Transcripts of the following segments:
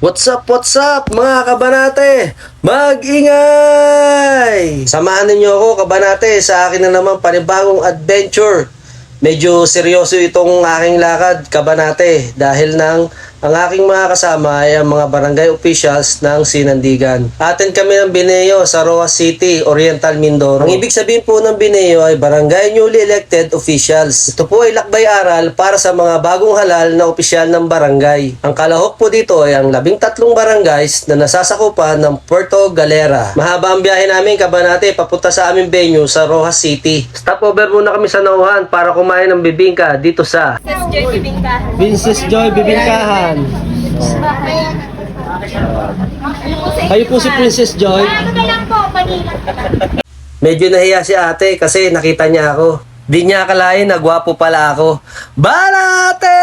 What's up mga kabanate? Mag-ingay! Samahan ninyo ako kabanate sa akin na naman panibagong adventure. Medyo seryoso itong aking lakad kabanate dahil ang aking mga kasama ay ang mga barangay officials ng Sinandigan. Atin kami ng Bineo sa Roa City, Oriental Mindoro. Ang ibig sabihin po ng Bineo ay barangay newly elected officials. Ito po ay lakbay-aral para sa mga bagong halal na opisyal ng barangay. Ang kalahok po dito ay ang 13 barangays na nasasakupan ng Puerto Galera. Mahaba ang biyahe namin kabanate papunta sa aming venue sa Roa City. Stopover muna kami sa Nauhan para kumain ng bibingka dito sa Princess Joy Bibingkahan. Princess Joy Bibingkahan. Kayo po si Princess Joy. Ano na lang po, Manila. Medyo nahiya si ate kasi nakita niya ako. Di niya akalain na gwapo pala ako. Barate!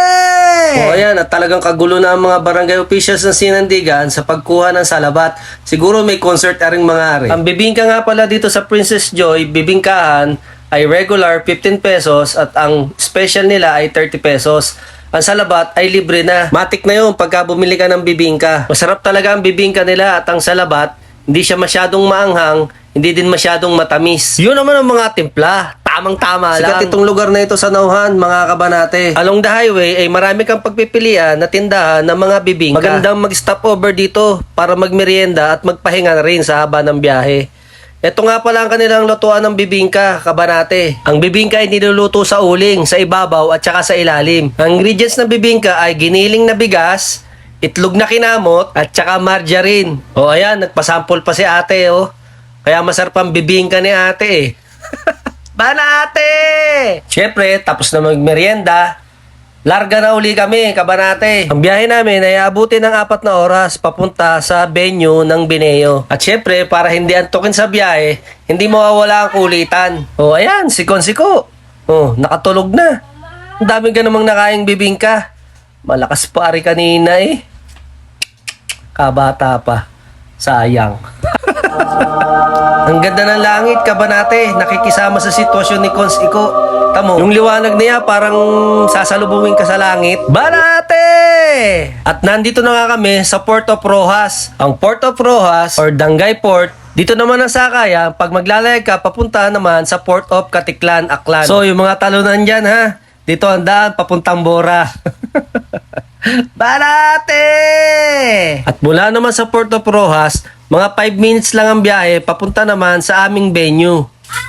O ayan, at talagang kagulo na ang mga barangay officials ng Sinandigan sa pagkuha ng salabat. Siguro may concert na ring mga ari. Ang bibingka nga pala dito sa Princess Joy Bibingkahan ay regular 15 pesos at ang special nila ay 30 pesos. Ang salabat ay libre na. Matik na yun pagka bumili ka ng bibingka. Masarap talaga ang bibingka nila at ang salabat, hindi siya masyadong maanghang, hindi din masyadong matamis. Yun naman ang mga timpla. Tamang-tama lang. Sikat itong lugar na ito sa Nauhan, mga kabanate. Along the highway ay marami kang pagpipilian na tindahan ng mga bibingka. Magandang mag-stop over dito para magmerienda at magpahinga na rin sa haba ng biyahe. Ito nga pala ang kanilang lutuan ng bibingka, kabanate. Ang bibingka ay niluluto sa uling, sa ibabaw at saka sa ilalim. Ang ingredients ng bibingka ay giniling na bigas, itlog na kinamot, at saka margarine. O ayan, nagpasample pa si ate oh. Kaya masarap ang bibingka ni ate eh. Banate! Siyempre, tapos na magmerienda, larga na uli kami, kabanate. Ang biyahe namin ay abutin ng 4 na oras papunta sa venue ng Bineo. At syempre, para hindi antukin sa biyahe, hindi mawawala ang kulitan. O ayan, sikon-siko. O, nakatulog na. Ang dami ka namang nakaing bibingka. Malakas pa ari kanina eh. Kabata pa. Sayang. Ang ganda ng langit, kabanate. Nakikisama sa sitwasyon ni Cons Iko. Tamo, yung liwanag niya parang sasalubungin ka sa langit. Banate! At nandito na nga kami sa Port of Rojas. Ang Port of Rojas or Dangay Port, dito naman ang sakaya pag maglalayag ka papunta naman sa Port of Caticlan, Aklan. So yung mga talunan dyan ha, dito ang daan papuntang Bora. Banate! At mula naman sa Port of Rojas, mga 5 minutes lang ang biyahe papunta naman sa aming venue.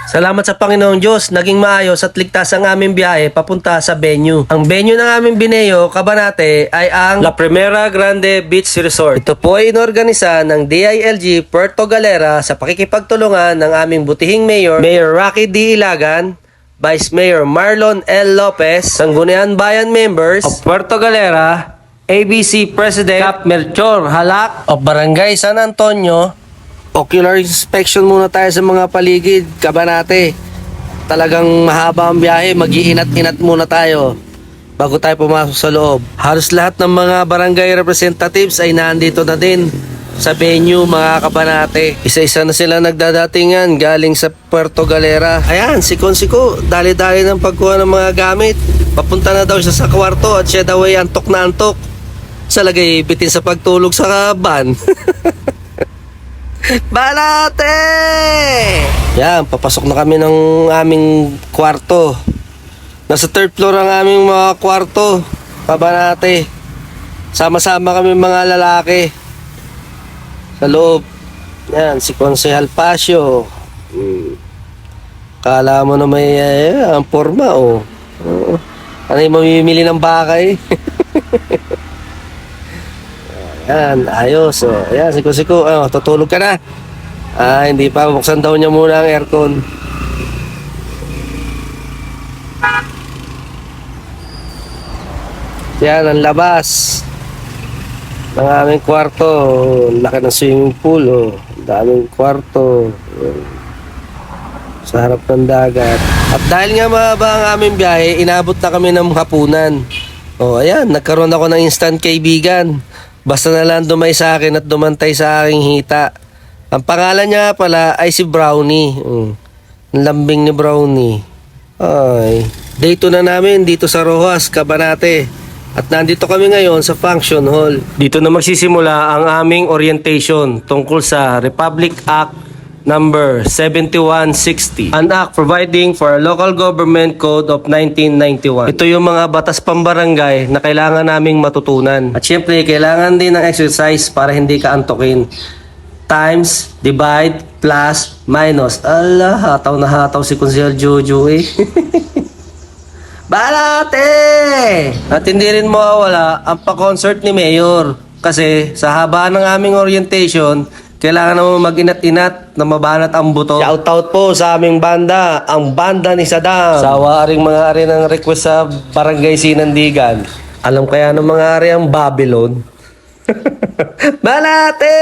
Salamat sa Panginoong Diyos, naging maayos at ligtas ang aming biyahe papunta sa venue. Ang venue ng aming Bineo, kabanate, ay ang La Primera Grande Beach Resort. Ito po ay inorganisa ng DILG Puerto Galera sa pakikipagtulungan ng aming butihing mayor, Mayor Rocky D. Ilagan, Vice Mayor Marlon L. Lopez, Sangguniang Bayan members of Puerto Galera, ABC President Cap Melchor Halak of Barangay San Antonio. Ocular inspection muna tayo sa mga paligid, kabanate. Talagang mahaba ang biyahe, mag-iinat-inat muna tayo bago tayo pumasok sa loob. Halos lahat ng mga barangay representatives ay nandito na din sa venue, mga kabanate. Isa-isa na sila nagdadatingan galing sa Puerto Galera. Ayan, sikon-siko, dali-dali ng pagkuha ng mga gamit. Papunta na daw siya sa kwarto at siya daw ay antok na antok. Sa lagay bitin sa pagtulog sa van. Banate! Yan, papasok na kami ng aming kwarto. Nasa 3rd floor ang aming mga kwarto, kabanate. Sama-sama kami mga lalaki sa loob. Yan, si Consehal Pasio. Kala mo na may ang forma oh. Ano yung mamimili ng baka eh. Yan, ayos. Oh. Yan, siko-siko. Oh, tutulog ka na. Hindi pa. Buksan daw niya muna ang aircon. Yan, ang labas ng aming kwarto. Laki ng swimming pool. Oh. Daming kwarto. Sa harap ng dagat. At dahil nga mahaba ang aming biyahe, inabot na kami ng hapunan. Oh, ayan. Nagkaroon ako ng instant kaibigan. Basta na lang dumay sa akin at dumantay sa aking hita. Ang pangalan niya pala ay si Brownie. Ang lambing ni Brownie. Ay. Day 2 na namin dito sa Rojas, kabanate. At nandito kami ngayon sa function hall. Dito na magsisimula ang aming orientation tungkol sa Republic Act number 7160. An act providing for a local government code of 1991. Ito yung mga batas pambarangay na kailangan naming matutunan. At syempre, kailangan din ng exercise para hindi ka antukin. Times, divide, plus, minus. Ala, hataw na hataw si Kunsel Jojo eh. Balate! At hindi rin mawawala ang pa-concert ni Mayor. Kasi sa haba ng aming orientation, kailangan naman mag-inat-inat na mabanat ang buto. Shoutout po sa aming banda, ang banda ni Saddam. Sa waring mga ari ng request sa Barangay Sinandigan. Alam kaya ng mga ari ang Babylon? Banate!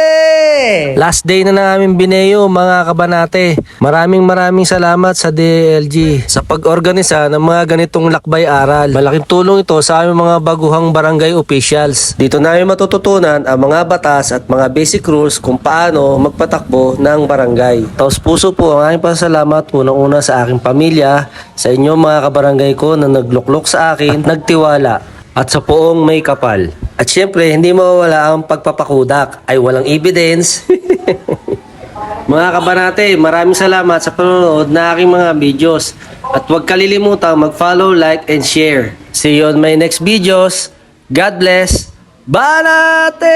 Last day na namin Bineo mga kabanate. Maraming salamat sa DLG sa pag-organisa ng mga ganitong lakbay aral. Malaking tulong ito sa aming mga baguhang barangay officials. Dito namin matututunan ang mga batas at mga basic rules kung paano magpatakbo ng barangay. Taos puso po ang aking pasalamat unang-una sa aking pamilya, sa inyo mga kabarangay ko na nagluklok sa akin at nagtiwala, at sa poong may kapal. At syempre, hindi mawawala ang pagpapakudak ay walang evidence. Mga kabanate, maraming salamat sa panonood na aking mga videos. At huwag kalilimutang mag-follow, like, and share. See you on my next videos. God bless. Banate!